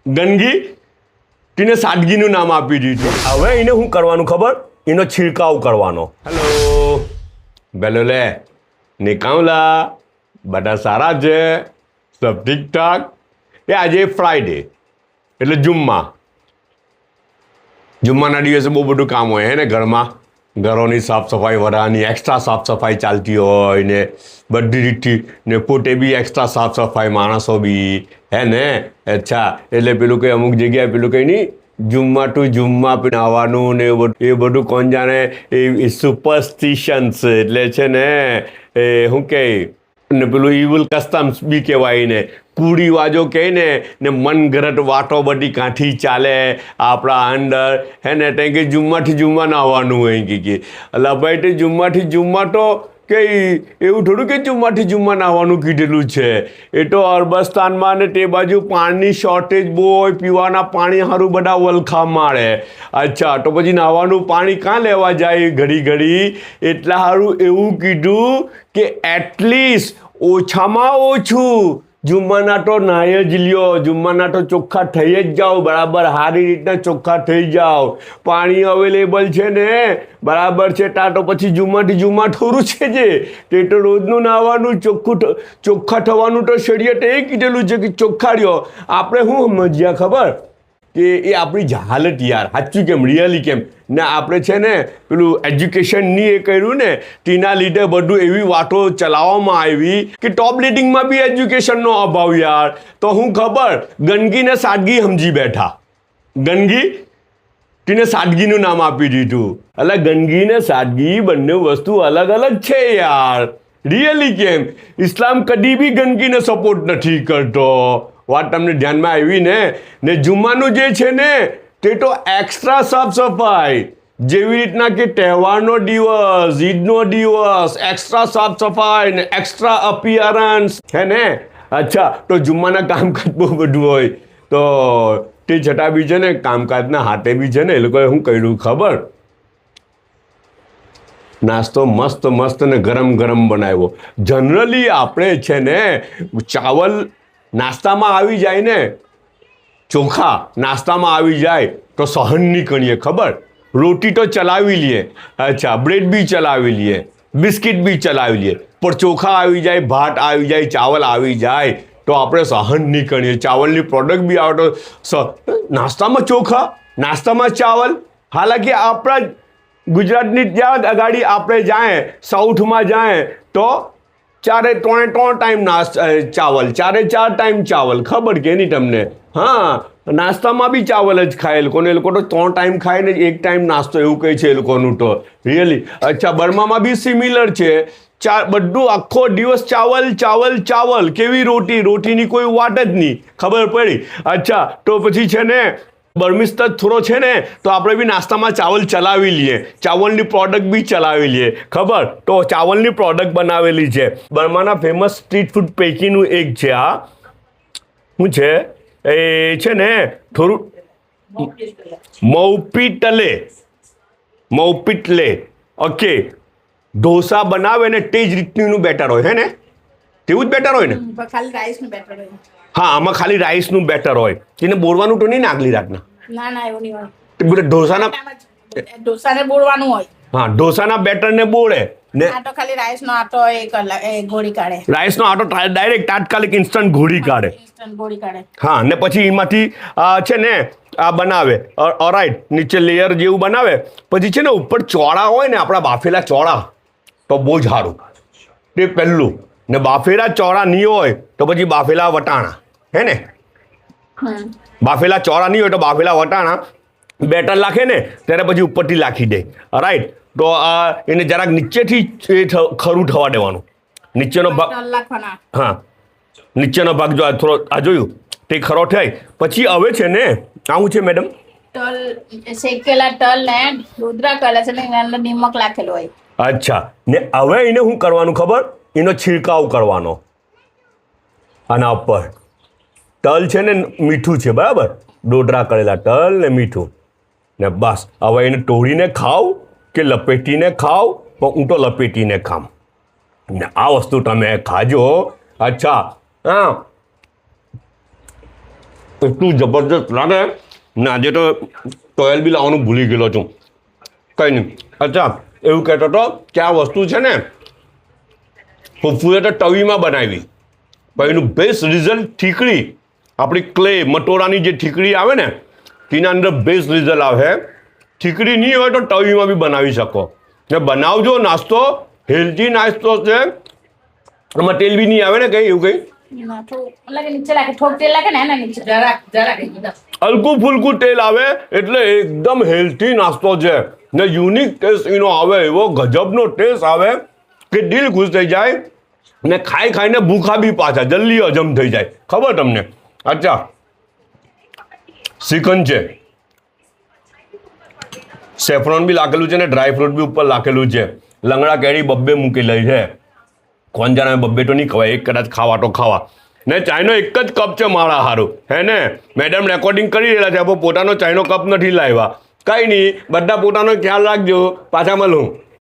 ગંદકી તેને સાદગીનું નામ આપી દીધું. હવે એને શું કરવાનું ખબર? એનો છિડકાવ કરવાનો. હેલો બેલો લે નિકામલા, બધા સારા છે? સબ ઠીક ઠાક? આજે ફ્રાઈડે એટલે જુમ્માના દિવસે બહુ બધું કામ હોય હે ને ઘરમાં. ઘરોની સાફ સફાઈ વરાની એક્સ્ટ્રા સાફ સફાઈ ચાલતી હોય ને બધી રીતથી ને પોતે બી એક્સ્ટ્રા સાફ સફાઈ માણસો બી હે ને. અચ્છા એટલે પેલું કંઈ અમુક જગ્યાએ પેલું કંઈ નહીં જુમ્મા ટુ જુમ્મા આવવાનું ને એ બધું કોણ જાણે એ સુપરસ્ટિશન્સ એટલે છે ને એ શું કહે ને પેલું ઇવલ કસ્ટમ્સ બી કહેવાય ને કુડીવાજો કહે ને મનગઢ વાતો બધી કાંઠી ચાલે આપણા અંદર હે ને ત્યાં કે જુમ્માથી જુમ્મા ના આવવાનું હોય કે અલા ભાઈ તે જુમ્માથી જુમ્મા તો કંઈ એવું થોડું કે જુમ્માથી જુમ્મા નાહવાનું કીધેલું છે. એ તો અરબસ્તાનમાં ને તે બાજુ પાણીની શોર્ટેજ બહુ હોય, પીવાના પાણી સારું બધા વલખા મારે. અચ્છા તો પછી નાહવાનું પાણી કાં લેવા જાય ઘડી એટલા સારું એવું કીધું કે એટલીસ્ટ ઓછામાં ઓછું જુમ્માના તો નાહી જ લ્યો, જુમ્માના તો ચોખ્ખા થઈ જ જાઓ, બરાબર સારી રીતના ચોખ્ખા થઈ જાઓ. પાણી અવેલેબલ છે ને બરાબર છે તા તો પછી જુમ્માથી જુમ્મા થોડું છે જે તે તો રોજનું નાહવાનું ચોખ્ખા થવાનું તો શરીયતે એ કીધેલું છે કે ચોખ્ખા રહ્યો. આપણે શું સમજ્યા ખબર કે એ આપણી જહાલત યાર, સાચું કેમ રિયલી કેમ ને આપણે છે ને પેલું એજ્યુકેશનની એ કર્યું ને તેના લીધે બધું એવી વાતો ચલાવવામાં આવી કે ટોપ લીડિંગમાં બી એજ્યુકેશનનો અભાવ યાર. તો હું ખબર ગંદકી ને સાદગી સમજી બેઠા. ગંદકી તેને સાદગીનું નામ આપી દીધું. એટલે ગંદકી ને સાદગી બંને વસ્તુ અલગ અલગ છે યાર. રિયલી કેમ ઇસ્લામ કદી બી ગંદકીને સપોર્ટ નથી કરતો. વાત તમને ધ્યાનમાં આવી ને જુમ્માનું જે છે ને તે તો એક્સ્ટ્રા સાફ સફાઈ જેવી રીતના કે તહેવારનો દિવસ, ઈદનો દિવસ, એક્સ્ટ્રા સાફ સફાઈ ને એક્સ્ટ્રા અપિયરન્સ હે ને. અચ્છા તો જુમ્માના કામકાજ બહુ બધું હોય તો તે છતાં બી છે ને કામકાજના હાથે બી છે ને એ લોકોએ શું કર્યું ખબર? નાસ્તો મસ્ત ને ગરમ બનાવ્યો. જનરલી આપણે છે ને ચાવલ નાસ્તામાં આવી જાય ને, ચોખા નાસ્તામાં આવી જાય તો સહન નહીં કરીએ ખબર. રોટી તો ચલાવી લઈએ, અચ્છા બ્રેડ બી ચલાવી લઈએ, બિસ્કિટ બી ચલાવી લઈએ, પણ ચોખા આવી જાય, ભાત આવી જાય, ચાવલ આવી જાય તો આપણે સહન નહીં કરીએ. ચાવલની પ્રોડક્ટ બી આવે તો નાસ્તામાં ચોખા, નાસ્તામાં ચાવલ. હાલાકી આપણા ગુજરાતની ત્યાં અગાડી આપણે જાય સાઉથમાં જાય તો ત્રણ ટાઈમ ચાવલ, ચાર ટાઈમ ચાવલ. ખબર કે નહીં તમને? હા નાસ્તામાં બી ચાવલ જ ખાય એ લોકોને. એ લોકો તો 3 ટાઈમ ખાય ને 1 ટાઈમ નાસ્તો એવું કહે છે એ લોકોનું તો રિયલી. અચ્છા બર્મામાં બી સિમિલર છે. બધું આખો દિવસ ચાવલ. કેવી રોટીની કોઈ વાત જ નહીં. ખબર પડી? અચ્છા તો પછી છે ને બર્મિસ થોડો છે ને તો આપણે બી નાસ્તામાં ચાવલ ચલાવી લઈએ, ચાવલની પ્રોડક્ટ બી ચલાવી લઈએ. ખબર? તો ચાવલની પ્રોડક્ટ બનાવેલી છે. બર્માના ફેમસ સ્ટ્રીટ ફૂડ પૈકીનું એક છે. શું છે એ છે ને થોડું મૌપીટલે. ઓકે ઢોસા બનાવે ને તે જ રીતનું બેટર હોય હે ને, તેવું જ બેટર હોય ને. ખાલી રાઈસનું બેટર હોય. હા આમાં ખાલી રાઈસનું બેટર હોય. એને બોળવાનું તો નહીં ને આગલી રાતના? ના એવું નહીં હોય. ઢોસાને બોળવાનું હોય. હા ઢોસાના બેટરને બોળે ને આ તો ખાલી રાઈસનો આટો ઘોળી કાઢે. રાઈસનો આટો ડાયરેક્ટ તાત્કાલિક ઇન્સ્ટન્ટ ઘોળી કાઢે. હા ને પછી એમાંથી છે ને આ બનાવે. ઓરાઈટ નીચે લેયર જેવું બનાવે. પછી છે ને ઉપર ચોળા હોય ને આપણા બાફેલા ચોળા તો બહુ જ સારું. તે પહેલું ને બાફેલા ચોળા નહીં હોય તો પછી બાફેલા વટાણા હે ને. બાફેલા ચોળા નહીં હોય તો બાફેલા વટાણા બેટર નાખે ને ત્યારે પછી ઉપરથી નાખી દે. રાઈટ તો એને જરાક નીચેથી ખરું થવા દેવાનું. નીચેનો ભાગ હા નીચેનો ભાગ જો થોડો આ જોયું તે ખરો થાય પછી હવે છે ને આવું છે મેડમ શેકેલા તલ ને દૂધરા કરેલા છે ને એના અંદર નિમક નાખેલું હોય. અચ્છા ને હવે એને શું કરવાનું ખબર? એનો છિડકાવ કરવાનો આના ઉપર. તલ છે ને મીઠું છે બરાબર, ડોડરા કરેલા તલ ને મીઠું ને બસ. હવે એને તોડીને ખાવ કે લપેટીને ખાવ, પણ હું તો લપેટીને ખામ ને આ વસ્તુ તમે ખાજો. અચ્છા હા એટલું જબરદસ્ત લાગે ને આજે તો ટોયલ બી લાવવાનું ભૂલી ગયેલો છું. કંઈ નહીં. અચ્છા એવું કહેતો હતો કે આ વસ્તુ છે ને ફૂફુએ તો તવીમાં બનાવી, પણ એનું બેસ્ટ રિઝલ્ટ ઠીકડી, આપણી ક્લે મટોરાની જે ઠીકડી આવે ને તેના અંદર બેસ્ટ રિઝલ્ટ આવે. ઠીકડી નહીં હોય તો તવીમાં બી બનાવી શકો ને બનાવજો. નાસ્તો હેલ્ધી નાસ્તો છે, એમાં તેલ બી નહીં આવે ને કંઈ એવું કંઈ, ના થોડું લાગે નીચે લાગે, થોડું તેલ લાગે ને એના નીચે જરાક એકદમ. હલકું ફૂલકું તેલ આવે એટલે એકદમ હેલ્ધી નાસ્તો છે ને યુનિક ટેસ્ટ એનો આવે, એવો ગજબનો ટેસ્ટ આવે કે દિલ ખુશ થઈ જાય ને ખાઈ ખાઈને ભૂખા બી પાછા જલ્દી હજમ થઈ જાય. ખબર તમને? અચ્છા શ્રીખંડ છે, સેફ્રોન બી લાખેલું છે ને ડ્રાય ફ્રૂટ બી ઉપર લાખેલું છે. લંગડા કેરી બબ્બે મૂકેલી છે. કોણ જાણે બબ્બે તો નહીં ખવાય, એક કદાચ ખાવા તો ખાવા ને. ચાયનો એક જ કપ છે મારા હારું, હે ને? મેડમ રેકોર્ડિંગ કરી રહેલા છે, આપણે પોતાનો ચાયનો કપ નથી લાવ્યા. કંઈ નહીં, બધા પોતાનો ખ્યાલ રાખજો. પાછા મળું.